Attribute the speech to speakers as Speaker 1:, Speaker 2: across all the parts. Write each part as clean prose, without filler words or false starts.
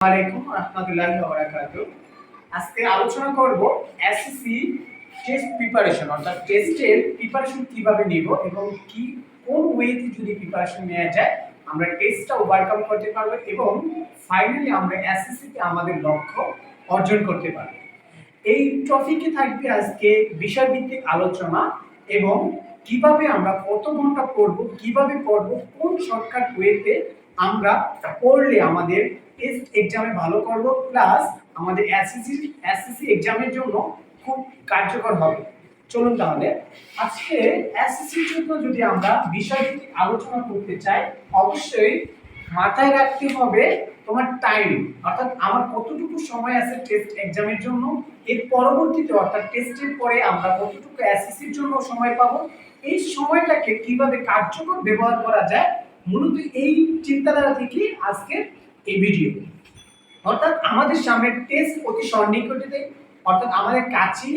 Speaker 1: আলাইকুম রাহমাতুল্লাহি ওয়া বারাকাতুহু। আজকে আলোচনা করব এসএসসি টেস্ট প্রিপারেশন অর্থাৎ টেস্টের প্রিপারেশন কিভাবে নিব এবং কোন ওয়েতে যদি প্রিপারেশন নেওয়া যায় আমরা টেস্টটা ওভারকাম করতে পারবো এবং ফাইনালি আমরা এসএসসি তে আমাদের লক্ষ্য অর্জন করতে পারবো। এই টপিকে থাকবে আজকে বিষয়ভিত্তিক আলোচনা এবং কিভাবে আমরা কত ঘন্টা পড়ব, কিভাবে পড়ব, কোন শর্টকাট ওয়েতে আমরা পড়লে আমাদের টেস্ট এক্সামে ভালো করব প্লাস আমাদের এসএসসি এক্সামের জন্য খুব কার্যকর হবে। চলুন তাহলে আজকে এসএসসির জন্য যদি আমরা বিষয়ভিত্তিক আলোচনা করতে চাই অবশ্যই মাথায় রাখতে হবে তোমার টাইম, অর্থাৎ আমার কতটুকু সময় আছে টেস্ট এক্সামের জন্য, এর পরবর্তীতে অর্থাৎ টেস্টের পরে আমরা কতটুকু এসএসসির জন্য সময় পাবো, এই সময়টাকে কিভাবে কার্যকর ব্যবহার করা যায়, মূলত এই চিন্তাধারা থেকে আজকে এই ভিডিও। অর্থাৎ আমাদের সামনে টেস্ট অতি সন্নিকটে, অর্থাৎ আমাদের কাছে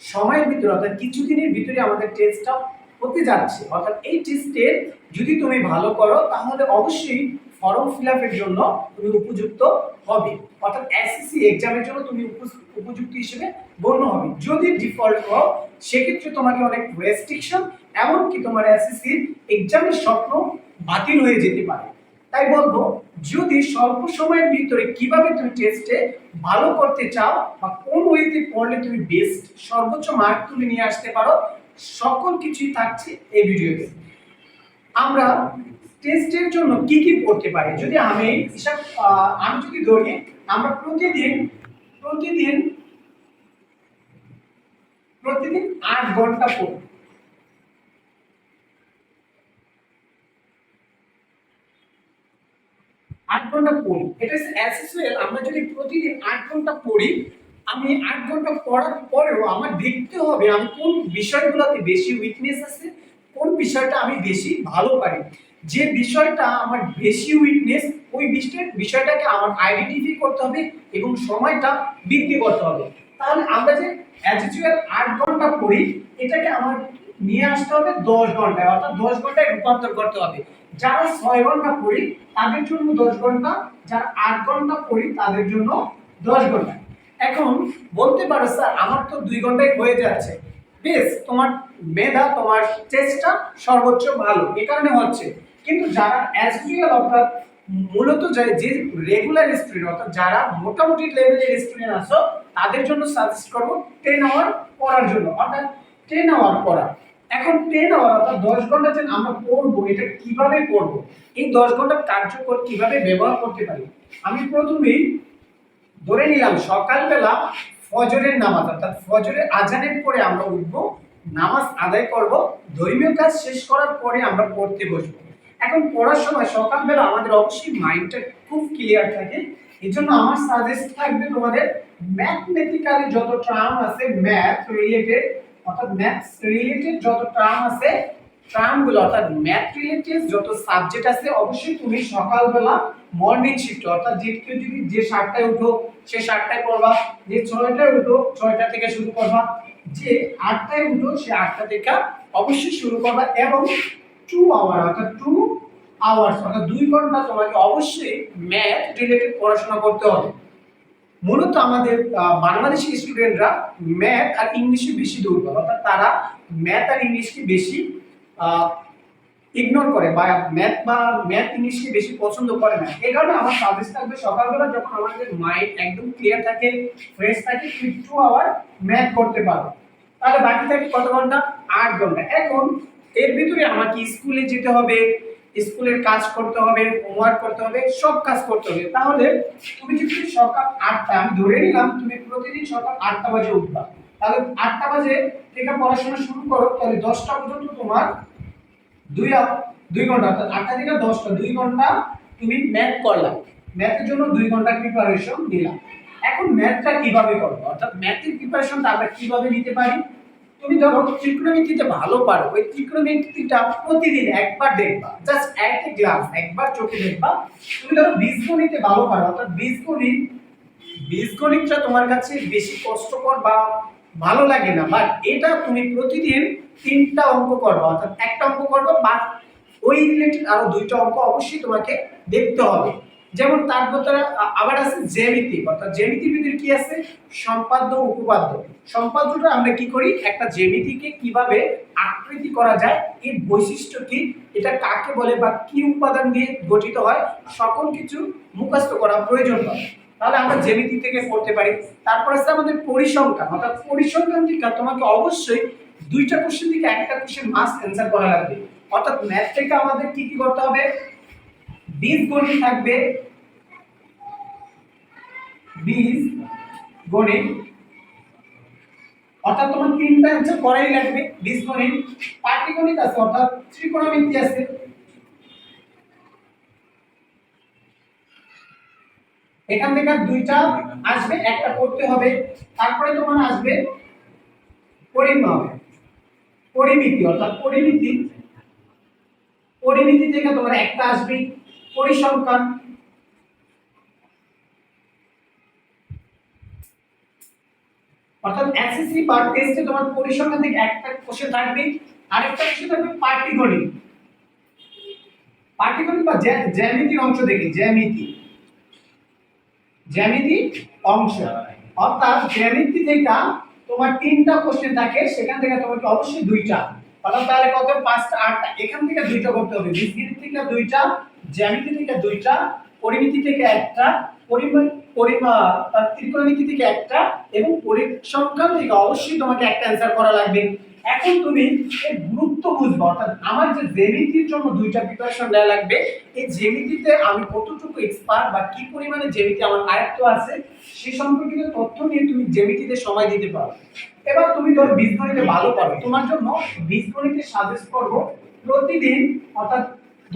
Speaker 1: সময়ের ভিতরে অর্থাৎ কিছুদিনের ভিতরে আমাদের টেস্টটা হতে যাচ্ছে। অর্থাৎ এই টেস্টের যদি তুমি ভালো করো তাহলে অবশ্যই ফর্ম ফিল আপের জন্য তুমি উপযুক্ত হবে, অর্থাৎ এসএসসি এক্সামের জন্য তুমি উপযুক্ত হিসেবে গণ্য হবে। যদি ডিফল্ট হও সেক্ষেত্রে তোমাকে অনেক রেস্ট্রিকশন, এমনকি তোমার এসএসসি এক্সামের স্বপ্ন বাতিল হয়ে যেতে পারে। তাই বলবো যদি স্বল্প সময়ের ভিতরে কিভাবে তুমি টেস্টে ভালো করতে চাও বা কোন ওয়েতে পড়লে তুমি বেস্ট সর্বোচ্চ মার্ক তুলে নিয়ে আসতে পারো, সকল কিছুই থাকছে এই ভিডিওতে। আমরা টেস্টের জন্য কি কি পড়তে পারি যদি আমি যদি ধরি আমরা প্রতিদিন 8 ঘন্টা পড়ি। 8 ঘন্টা পড়ি, এটা এসএসএল। আমরা যদি প্রতিদিন 8 ঘন্টা পড়ি, আমি 8 ঘন্টা পড়ার পরেও আমার দেখতে হবে আমি কোন বিষয়গুলোতে বেশি উইকনেস আছে, কোন বিষয়টা আমি বেশি ভালো পারি। যে বিষয়টা আমার বেশি উইকনেস ওই বিষয়টাকে আমার আইডেন্টিফাই করতে হবে এবং সময়টা বৃদ্ধি করতে হবে। তাহলে আমরা যে অ্যাজ 8 ঘন্টা পড়ি এটাকে আমার নিয়ে আসতে হবে 10 ঘন্টায়, অর্থাৎ 10 ঘন্টায় রূপান্তর করতে হবে। যারা 6 ঘন্টা পড়ি তাদের জন্য 10 ঘন্টা, যারা 8 ঘন্টা পড়ি তাদের জন্য 10 ঘন্টা। এখন বলতে পারো স্যার আমার তো 2 ঘন্টায় হয়ে যাচ্ছে, বেশ তোমার মেধা তোমার চেষ্টা সর্বোচ্চ ভালো এ কারণে হচ্ছে, কিন্তু যারা অ্যাজ ইউজুয়াল অর্থাৎ মূলত যে রেগুলার স্টুডেন্ট অর্থাৎ যারা মোটামুটি লেভেলের স্টুডেন্ট আছো তাদের জন্য সাজেস্ট করব 10 আওয়ার পড়ার জন্য, অর্থাৎ 10 আওয়ার পড়া। এখন 10 আওয়ার অর্থাৎ 10 ঘন্টা যে আমরা পড়বো এটা কিভাবে পড়বো, এই 10 ঘন্টা কার্যকর কিভাবে ব্যবহার করতে পারি। আমি প্রথমেই ধরে নিলাম সকালবেলা ফজরের নামাজ অর্থাৎ ফজরের আজানের পরে আমরা উঠবো, নামাজ আদায় করব, ধর্মীয় কাজ শেষ করার পরে আমরা পড়তে বসবো। এখন পড়ার সময় সকালবেলা আমাদের অবশ্যই মাইন্ডটা খুব ক্লিয়ার থাকে, এই জন্য আমার সাজেস্ট থাকবে তোমাদের ম্যাথমেটিক্যালি যত টার্ম আছে ম্যাথ রিলেটেড অর্থাৎ ম্যাথস রিলেটেড যত টার্ম আছে টার্মগুলো অর্থাৎ ম্যাথ রিলেটেড যত সাবজেক্ট আছে অবশ্যই তুমি সকালবেলা মর্নিং শিফট অর্থাৎ যে কেউ যদি যে 7টায় উঠো সে 7টায় পড়বা, যে 6টায় উঠো 6টা থেকে শুরু করবা, যে 8টায় উঠো সে 8টা থেকে অবশ্যই শুরু করবা এবং 2 আওয়ার অর্থাৎ 2 আওয়ার্স অর্থাৎ 2 ঘন্টা তোমাকে অবশ্যই ম্যাথ রিলেটেড পড়াশোনা করতে হবে। মূলত আমাদের বাংলাদেশি স্টুডেন্টরা ম্যাথ আর ইংলিশে বেশি দুর্বল, অর্থাৎ তারা ম্যাথ আর ইংলিশকে বেশি ইগনোর করে বা ম্যাথ ইংলিশকে বেশি পছন্দ করে না। এই কারণে আমার সাজেস্ট থাকবে সকালবেলা যখন আমাদের মাইন্ড একদম ক্লিয়ার থাকে ফ্রেশ থাকে 2 আওয়ার ম্যাথ করতে পারো, তাহলে বাকি থাকে কত ঘন্টা? 8 ঘন্টা। এখন এর ভিতরে আমাকে স্কুলে যেতে হবে, স্কুলের কাজ করতে হবে, হোমওয়ার্ক করতে হবে, সব কাজ করতে হবে। তাহলে তুমি যদি সকাল 8টা আমি ধরে নিলাম তুমি প্রতিদিন সকাল 8টা বাজে উঠবা, তাহলে 8টা বাজে থেকে পড়াশোনা শুরু করো, তাহলে 10টা পর্যন্ত তোমার 2 ঘন্টা অর্থাৎ 8টা থেকে 10টা 2 ঘন্টা তুমি ম্যাথ করলা, ম্যাথের জন্য 2 ঘন্টা প্রিপারেশন নিলাম। এখন ম্যাথটা কিভাবে করব অর্থাৎ ম্যাথের প্রিপারেশনটা আমরা কিভাবে নিতে পারি। তুমি ধরো ত্রিকোণমিতিতে ভালো পারো, ওই ত্রিকোণমিতিটা প্রতিদিন একবার দেখবা, জাস্ট একটা গ্লাস একবার চোখে দেখবা। তুমি ধরো বীজগণিতে ভালো পারো অর্থাৎ বীজগণিতটা তোমার কাছে বেশি কষ্টকর বা ভালো লাগে না, বাট এটা তুমি প্রতিদিন 3টা অঙ্ক করবা অর্থাৎ একটা অঙ্ক করবা বা ওই রিলেটেড আরো 2টা অঙ্ক অবশ্যই তোমাকে দেখতে হবে। যেমন তার ভিতরে আবার আছে জ্যামিতি, অর্থাৎ জ্যামিতির ভিতরে কি আছে সম্পাদ্য উপপাদ্য। সম্পাদ্যটা আমরা কি করি, একটা জ্যামিতিকে কিভাবে আকৃতি করা যায়, এর বৈশিষ্ট্য কি, এটা কাকে বলে বা কি উপাদান দিয়ে গঠিত হয়, সকল কিছু মুখস্থ করা প্রয়োজন হয়। তাহলে আমরা জ্যামিতি থেকে পড়তে পারি। তারপর আছে আমাদের পরিসংখ্যান, অর্থাৎ পরিসংখ্যান থেকে তোমাকে অবশ্যই দুইটা কোশ্চেন থেকে একটা কোশ্চেন মাস্ট অ্যানসার করা লাগবে। অর্থাৎ ম্যাথ থেকে আমাদের কি কি করতে হবে, বীজগণিত থাকবে, বীজগণিত, অর্থাৎ তোমার তিনটা অ্যানসার করাই লাগবে। বীজগণিত, পাটিগণিত আছে অর্থাৎ ত্রিকোণমিতি আছে, এখান থেকে দুইটা আসবে, একটা করতে হবে। তারপরে তোমার আসবে পরিমাপ, পরিমিতি, অর্থাৎ পরিমিতি, পরিমিতি থেকে তোমার একটা আসবে। পরিসংখ্যান, অর্থাৎ এসএসসি বা টেস্টে তোমার পরিসংখ্যান থেকে একটা কোশ্চেন থাকবে, আরেকটা কোশ্চেন থাকবে পাটিগণিত, পাটিগণিত বা জ্যামিতির অংশ থেকে, জ্যামিতি, জ্যামিতি অংশ, অর্থাৎ জ্যামিতি থেকে তোমার তিনটা কোশ্চেন থাকে, সেখান থেকে তোমাকে অবশ্যই দুইটা, অর্থাৎ তাহলে কত, পাঁচটা, আটটা, এখান থেকে দুইটা করতে হবে। বীজগণিত থেকে দুইটা, জ্যামিতি থেকে দুইটা, পরিমিতি থেকে একটা, পরিমাপ তার ত্রিকোণমিতি থেকে একটা, এবং পরিসংখ্যান থেকে অবশ্যই তোমাকে একটা অ্যানসার করা লাগবে। এখন তুমি এর গুরুত্ব বুঝবে, অর্থাৎ আমার যে জ্যামিতির জন্য দুইটা প্রিপারেশন দেওয়া লাগবে, এই জ্যামিতিতে আমি কতটুকু এক্সপার্ট বা কি পরিমাণে জ্যামিতি আমার আয়ত্ত আছে সে সম্পর্কিত তথ্য নিয়ে তুমি জ্যামিতিতে সময় দিতে পারো। এবার তুমি ধর বীজগণিতে ভালো পারো, তোমার জন্য বীজগণিতে সাজেস্ট করব প্রতিদিন, অর্থাৎ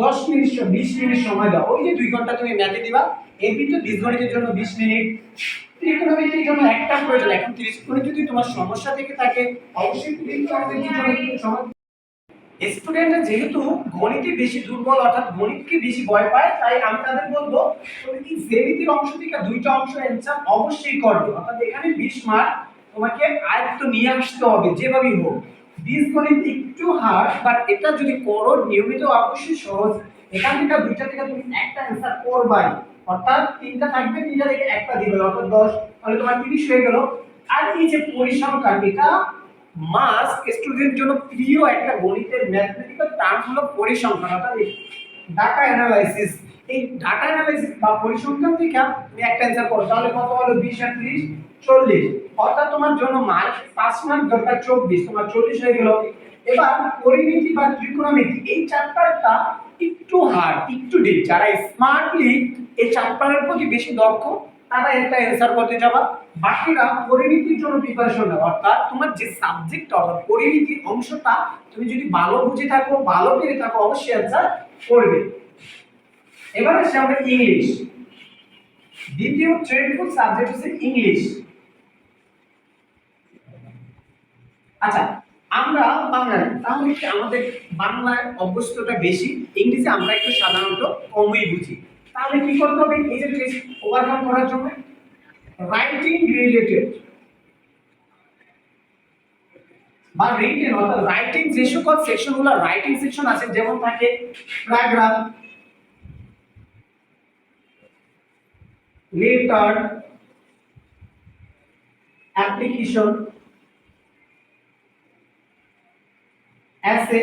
Speaker 1: 10 মিনিট 20 মিনিট সময় দাও। ওই যে 2 ঘন্টা তুমি ম্যাথে দিবা, এর ভিতরে বীজগণিতের জন্য 20 মিনিট, ত্রিকোণমিতির জন্য একটা প্রয়োজন। এখন ত্রিকোণে যদি তোমার সমস্যা থেকে থাকে অবশ্যই ত্রিকোণমিতির জন্য একটু সময়। স্টুডেন্টরা যেহেতু গণিতে বেশি দুর্বল, অর্থাৎ গণিতকে বেশি ভয় পায়, তাই আমি তাদের বলবো তুমি কি জ্যামিতির অংশ থেকে দুইটা অংশ অ্যানসার অবশ্যই করবে। অর্থাৎ এখানে 20 মার্ক তোমাকে আয়ত্ত নিয়ে আসতে হবে যেভাবেই হোক। বীজগণিত একটু হার্ড, বাট এটা যদি করো নিয়মিত অবশ্যই সহজ। এখান থেকে দুইটা থেকে তুমি একটা অ্যানসার করবাই, অর্থাৎ তিনটা থাকবে, তিনটা থেকে একটা দিবে, অর্থাৎ 10, তাহলে তোমার 30 হয়ে গেল। আর এই যে পরিসংখ্যান, এটা মাস্ট স্টুডেন্টের জন্য প্রিয় একটা গণিতের ম্যাথমেটিক্যাল টার্ম হলো পরিসংখ্যান, অর্থাৎ ডাটা অ্যানালাইসিস। এই ডাটা অ্যানালাইসিস বা পরিসংখ্যান থেকে তুমি একটা অ্যানসার করো, তাহলে কত হলো, 20 আর 30 40, অর্থাৎ তোমার জন্য মার্ক 5 মার্ক দরকার 24, তোমার 40 হয়ে গেল। এবার পরিমিতি বা ত্রিকোণমিতি, এই চ্যাপ্টারটা একটু হার্ড, একটু ডিপ। যারা স্মার্টলি এই চ্যাপ্টারের প্রতি বেশি দক্ষ তারা এটা অ্যানসার করতে যাবা। বাকিরা পরিমিতির জন্য প্রিপারেশন নাও, অর্থাৎ তোমার যে সাবজেক্ট অর্থাৎ পরিমিতির অংশটা তুমি যদি ভালো বুঝে থাকো, ভালো পেরে থাকো, অবশ্যই অ্যানসার করবে। এবার আসি আমরা ইংলিশ। দ্বিতীয় ট্রেডফুল সাবজেক্ট হচ্ছে ইংলিশ। আচ্ছা, আমরা বাংলায়, তাহলে কি আমাদের বাংলায় অভ্যস্তটা বেশি, ইংলিশে আমরা একটু সাধারণত কমই বুঝি। তাহলে কি করতে হবে, এই যে টেস্ট ওভারকাম করার জন্য রাইটিং রিলেটেড বা রিটেন, অর্থাৎ রাইটিং যে সকল সেকশনগুলো রাইটিং সেকশন আছে, যেমন থাকে প্যারাগ্রাফ, লেটার, অ্যাপ্লিকেশন, অ্যাসে,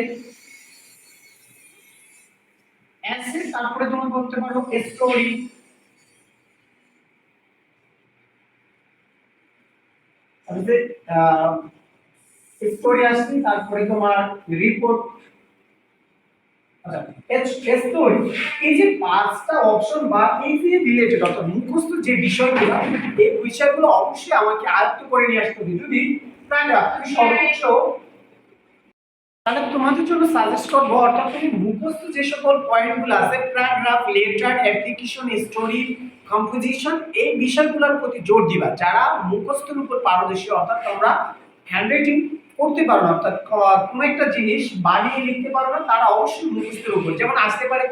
Speaker 1: তারপরে তোমরা করতে পারো স্টোরি, স্টোরি আসছে, তারপরে তোমার রিপোর্ট। আচ্ছা, স্টোরি, এই যে পাঁচটা অপশন বা এই যে রিলেটেড, অর্থাৎ মুখস্থ যে বিষয়গুলো, এই বিষয়গুলো অবশ্যই আমাকে আয়ত্ত করে নিয়ে আসতে হবে। যদি প্যারাগ্রাফ তুমি সর্বোচ্চ, তাহলে তোমাদের জন্য সাজেস্ট করবো, অর্থাৎ তুমি মুখস্থ যে সকল পয়েন্টগুলো আছে, paragraph, letter, application, story, composition, এই বিষয়গুলোর প্রতি জোর দিবা। যারা মুখস্থের উপর পারদর্শী, অর্থাৎ তোমরা হ্যান্ডরাইটিং করতে পারো না, অর্থাৎ কোনো একটা জিনিস বানিয়ে লিখতে পারো না, তারা অবশ্যই মুখস্থের উপর, যেমন আসতে পারে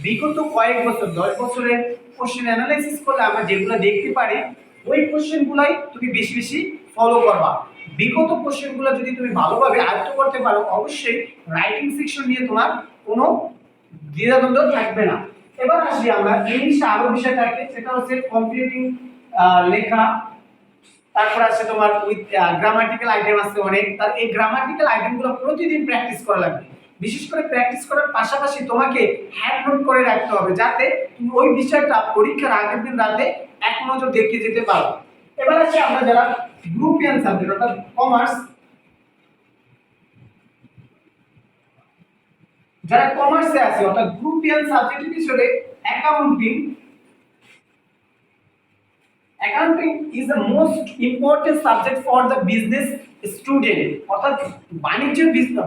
Speaker 1: বিগত কয়েক বছর 10 বছরের কোশ্চেন অ্যানালাইসিস করলে আমরা যেগুলো দেখতে পারি, ওই কোশ্চেনগুলাই তুমি বেশি বেশি ফলো করবা। বিগত কোশ্চেনগুলো যদি তুমি ভালোভাবে আয়ত্ত করতে পারো, অবশ্যই রাইটিং সেকশন নিয়ে তোমার কোনো দ্বিধাদ্বন্দ্ব থাকবে না। এবার আসি আমরা ইংলিশে আরো বিষয় থাকে, সেটা হচ্ছে কম্পিটিটিভ লেখা। তারপর আছে তোমার উইথ গ্রামাটিক্যাল আইটেম আছে অনেক। তার এই গ্রামাটিক্যাল আইটেমগুলো প্রতিদিন প্র্যাকটিস করা লাগবে। বিশেষ করে প্র্যাকটিস করার পাশাপাশি তোমাকে হ্যান্ড নোট করে রাখতে হবে, যাতে তুমি ওই বিষয়টা পরীক্ষার আগের দিন রাতে এক নজর দেখে যেতে পারো। এবার আছে আমরা যারা গ্রুপিয়ান সাবজেক্ট অর্থাৎ কমার্স, যারা কমার্সে আছে অর্থাৎ গ্রুপিয়ান সাবজেক্টের পিছনে accounting, accounting is the most important subject for the business student অর্থাৎ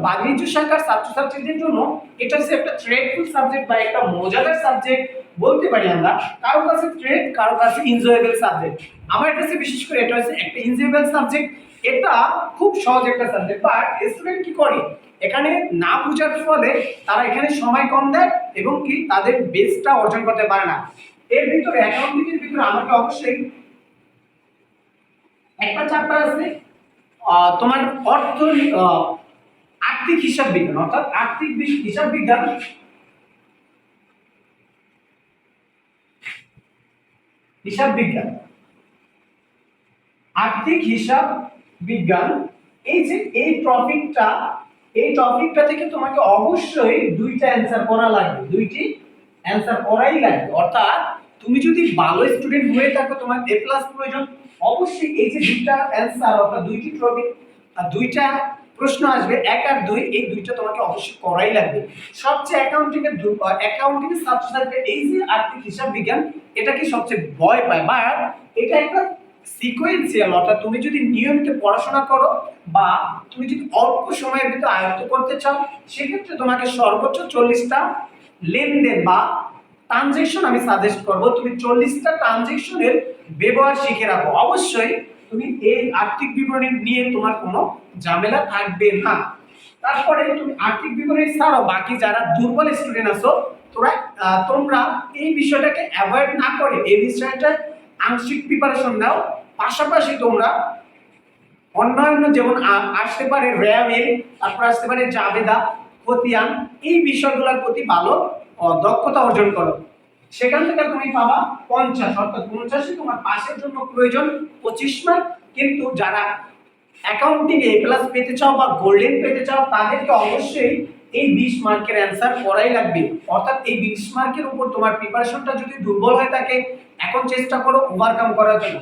Speaker 1: বাণিজ্য শাখার ছাত্রছাত্রীদের জন্য এটা হচ্ছে একটা থ্রেডফুল সাবজেক্ট বা একটা মজাদার সাবজেক্ট বলতে পারি আমরা। কারো কাছে থ্রেড, কারো কাছে এনজয়েবল সাবজেক্ট। আমার কাছে বিশেষ করে এটা হচ্ছে একটা এনজয়েবল সাবজেক্ট। এটা খুব সহজ একটা সাবজেক্ট, বাট স্টুডেন্ট কি করে এখানে না বোঝার ফলে তারা এখানে সময় কম দেয় এবং কি তাদের বেসটা অর্জন করতে পারে না। এর ভিতরে অ্যাকাউন্টিং এর ভিতরে আমাকে অবশ্যই একটা চ্যাপ্টার আছে তোমার আর্থিক হিসাব বিজ্ঞান অর্থাৎ আর্থিক হিসাব বিজ্ঞান। হিসাব বিজ্ঞান, আর্থিক হিসাব বিজ্ঞান। এই যে এই টপিকটা থেকে তোমাকে অবশ্যই দুইটা অ্যানসার করা লাগবে, দুইটি অ্যানসার করাই লাগবে। অর্থাৎ তুমি যদি ভালো স্টুডেন্ট হয়ে থাকো, তোমার এ প্লাস প্রয়োজন, অবশ্যই এই যে দুইটা অ্যানসার অর্থাৎ দুইটি টপিক আর দুইটা প্রশ্ন আসবে, এক আর দুই, এই দুইটা তোমাকে অবশ্যই করাই লাগবে। সবচেয়ে অ্যাকাউন্টিং এর ছাত্রছাত্রীদের এই যে আর্থিক হিসাব বিজ্ঞান, এটাকে সবচেয়ে ভয় পায়। বা এটা একটা সিকোয়েন্সিয়াল, অর্থাৎ তুমি যদি নিয়মিত পড়াশোনা করো বা তুমি যদি অল্প সময়ের ভিতরে আয়ত্ত করতে চাও, সেক্ষেত্রে তোমাকে সর্বোচ্চ 40টা লেনদেন বা ট্রানজেকশন আমি সাজেস্ট করব। তুমি 40টা ট্রানজেকশনের ব্যবহার শিখে রাখো, অবশ্যই তুমি এই আর্থিক বিবরণী নিয়ে তোমার কোনো ঝামেলা থাকবে না। তারপরে তুমি আর্থিক বিবরণী ছাড়াও বাকি যারা দুর্বল স্টুডেন্ট আছো, তোমরা এই বিষয়টাকে অ্যাভয়েড না করে এই বিষয়টা আংশিক প্রিপারেশন নাও। পাশাপাশি তোমরা অন্যান্য যেমন আসতে পারে র্যামেল, তারপর আসতে পারে জাবেদা, খতিয়ান, এই বিষয়গুলোর প্রতি ভালো দক্ষতা অর্জন করো। সেখান থেকে তুমি পাবা 50, অর্থাৎ 50 তোমার পাসের জন্য প্রয়োজন 25 মার্ক। কিন্তু যারা অ্যাকাউন্টিং এ প্লাস পেতে চাও বা গোল্ডেন পেতে চাও, তাদেরকে অবশ্যই এই 20 মার্কের অ্যানসার করাই লাগবে। অর্থাৎ এই 20 মার্কের উপর তোমার প্রিপারেশনটা যদি দুর্বল হয়ে থাকে, এখন চেষ্টা করো ওভারকাম করার জন্য।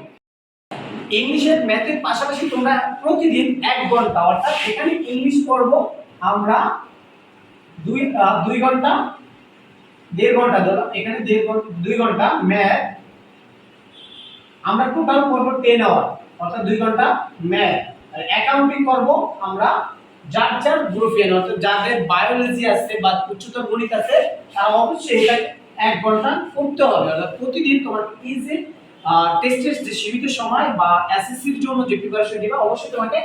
Speaker 1: ইংলিশের ম্যাথের পাশাপাশি তোমরা প্রতিদিন 1 ঘন্টা, অর্থাৎ এখানে ইংলিশ পড়ব আমরা 2 ঘন্টা, 1.5 ঘন্টা ধরো, এখানে 2 ঘন্টা ম্যাথ, আমরা টোটাল করব 10 আওয়ার, অর্থাৎ 2 ঘন্টা ম্যাথ। আর অ্যাকাউন্টিং করব আমরা যার গ্রুপে, অর্থাৎ যাদের বায়োলজি আছে বা উচ্চতর গণিত আছে, তারা অবশ্যই এটা 1 ঘন্টা করতে হবে। অর্থাৎ প্রতিদিন তোমার এই যে টেস্টের যে সীমিত সময় বা এসএসসির জন্য যে প্রিপারেশন দিবা, অবশ্যই তোমাকে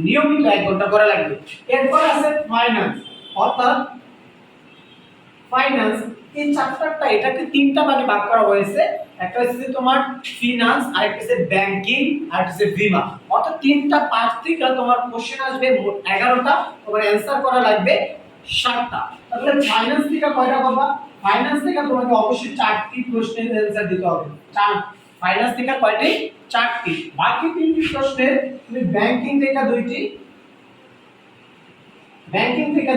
Speaker 1: নিয়মিত 1 ঘন্টা করা লাগবে। এরপর আছে ফাইনান্স, অর্থাৎ ফাইনান্স এই চ্যাপ্টারটা, এটাকে 3টা ভাগে ভাগ করা হয়েছে। একটা হচ্ছে তোমার ফিনান্স, আরেকটা হচ্ছে ব্যাংকিং, আর একটা হচ্ছে বীমা। অর্থাৎ 3টা পার্ট থেকে তোমার কোশ্চেন আসবে মোট 11টা, তোমার অ্যানসার করা লাগবে 7টা। তাহলে ফাইনান্স থেকে কয়টা করবা? ফাইনান্স থেকে তোমাকে অবশ্যই 4টি প্রশ্নের অ্যানসার দিতে হবে। ফাইনান্স থেকে কয়টি? 4টি। বাকি 3টি প্রশ্নের তুমি ব্যাংকিং থেকে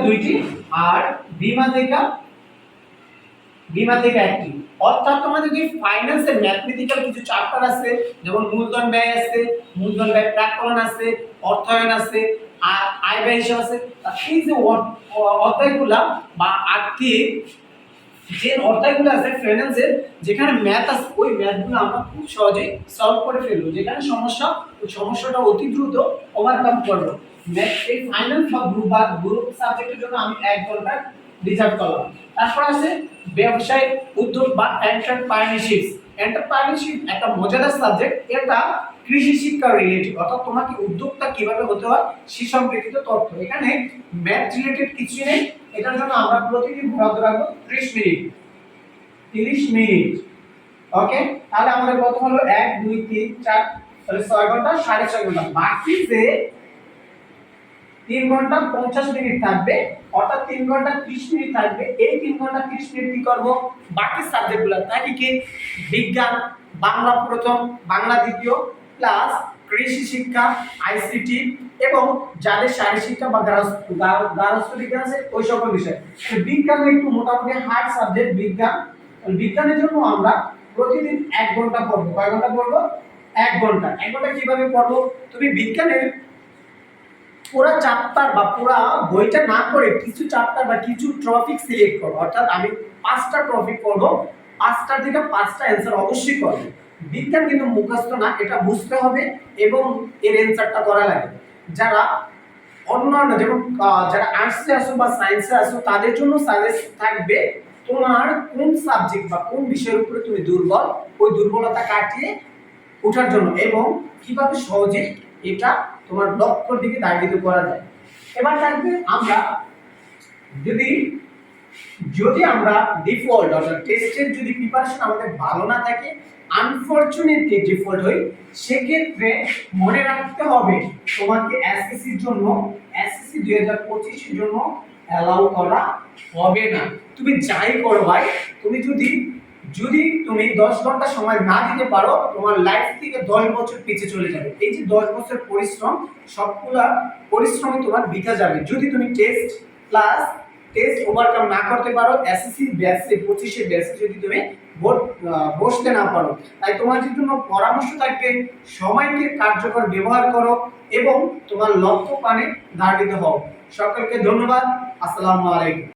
Speaker 1: 2টি, আর বীমা থেকে 1টি। অর্থাৎ তোমাদের যে ফাইন্যান্সের ম্যাথমেটিক্যাল কিছু চ্যাপ্টার আছে, যেমন মূলধন ব্যয় আছে, মূলধন ব্যয় প্রাক্কলন আছে, অর্থায়ন আছে, আর আয় ব্যয় হিসাব আছে। এই যে অধ্যায়গুলা বা আর্থিক যে অধ্যায়গুলো আছে ফাইন্যান্সের, যেখানে ম্যাথ আছে, ওই ম্যাথগুলো আমরা খুব সহজেই সলভ করে ফেলবো। যেখানে সমস্যা, ওই সমস্যাটা অতি দ্রুত ওভারকাম করবো। ম্যাথ এই ফাইন্যান্স বা গ্রুপ সাবজেক্টের জন্য আমি 1 ঘন্টা রিজার্ভ করলাম। তারপর আছে ব্যবসায় উদ্যোগ বা এন্টারপ্রেনারশিপ। এন্টারপ্রেনারশিপ একটা মজাদার সাবজেক্ট। এটা কৃষি শিক্ষা রিলেটেড, অর্থাৎ তোমাকে উদ্যোক্তা কিভাবে হতে হয় সে সম্পর্কিত তথ্য। এখানে ম্যাথ রিলেটেড কিছু নেই। এটার জন্য আমরা প্রতিদিন বরাদ্দ রাখবো 30 মিনিট। ওকে, তাহলে আমাদের কত হলো? 1 2 3 4, তাহলে 6 ঘন্টা, 6.5 ঘন্টা। বাকি যে 3 ঘন্টা 50 মিনিট থাকবে, অর্থাৎ 3 ঘন্টা 30 মিনিট থাকবে। এই 3 ঘন্টা 30 মিনিট কি করবো, বাকি সাবজেক্টগুলো থাকি কি, বিজ্ঞান, বাংলা প্রথম, বাংলা দ্বিতীয়, প্লাস কৃষি শিক্ষা, আইসিটি এবং যাদের শারীরিক শিক্ষা বা গার্হস্থ্য বিজ্ঞান আছে ওই সকল বিষয়। তো বিজ্ঞান একটু মোটামুটি হার্ড সাবজেক্ট বিজ্ঞান। বিজ্ঞানের জন্য আমরা প্রতিদিন 1 ঘন্টা পড়বো। কয় ঘন্টা পড়বো? 1 ঘন্টা। 1 ঘন্টা কিভাবে পড়বো? তুমি বিজ্ঞানের পুরো চ্যাপ্টার বা পুরো বইটা না করে কিছু চ্যাপ্টার বা কিছু টপিক সিলেক্ট করো। অর্থাৎ আমি 5টা টপিক পড়ব, 5টা থেকে 5টা অ্যানসার অবশ্যই করব। বিজ্ঞান কিন্তু মুখস্থ না, এটা বুঝতে হবে এবং এর অ্যানসারটা করা লাগে। যারা অন্যান্য যেমন যারা আর্টসে আসো বা সায়েন্সে আসো তাদের জন্য সাজেস্ট থাকবে তোমার কোন সাবজেক্ট বা কোন বিষয়ের উপরে তুমি দুর্বল, ওই দুর্বলতা কাটিয়ে ওঠার জন্য এবং কিভাবে সহজে এটা তোমার লক্ষ্যের দিকে ধাবিত করা যায়। এবার থাকবে আমরা যদি যদি আমরা ডিফল্ট অর্থাৎ টেস্টের যদি প্রিপারেশন আমাদের ভালো না থাকে, আনফরচুনেটলি ডিফল্ট হই, সেক্ষেত্রে মনে রাখতে হবে তোমাকে এসএসসির জন্য এসএসসি 2025 এর জন্য অ্যালাউ করা হবে না। তুমি যাই করো ভাই, তুমি যদি যদি তুমি 10 ঘন্টা সময় না দিতে পারো, তোমার লাইফ থেকে 10 বছর পিছিয়ে চলে যাবে। এই যে 10 বছর পরিশ্রম, সবগুলা পরিশ্রমই তোমার বৃথা যাবে যদি তুমি টেস্ট ওভারকাম না করতে পারো। এসএসসি ব্যাচে 25 ব্যাচে যদি তুমি বসতে না পারো, তাই তোমার জন্য পরামর্শ থাকবে সময়কে কার্যকর ব্যবহার করো এবং তোমার লক্ষ্য পানে ধাবিত হও। সকলকে ধন্যবাদ। আসসালামু আলাইকুম।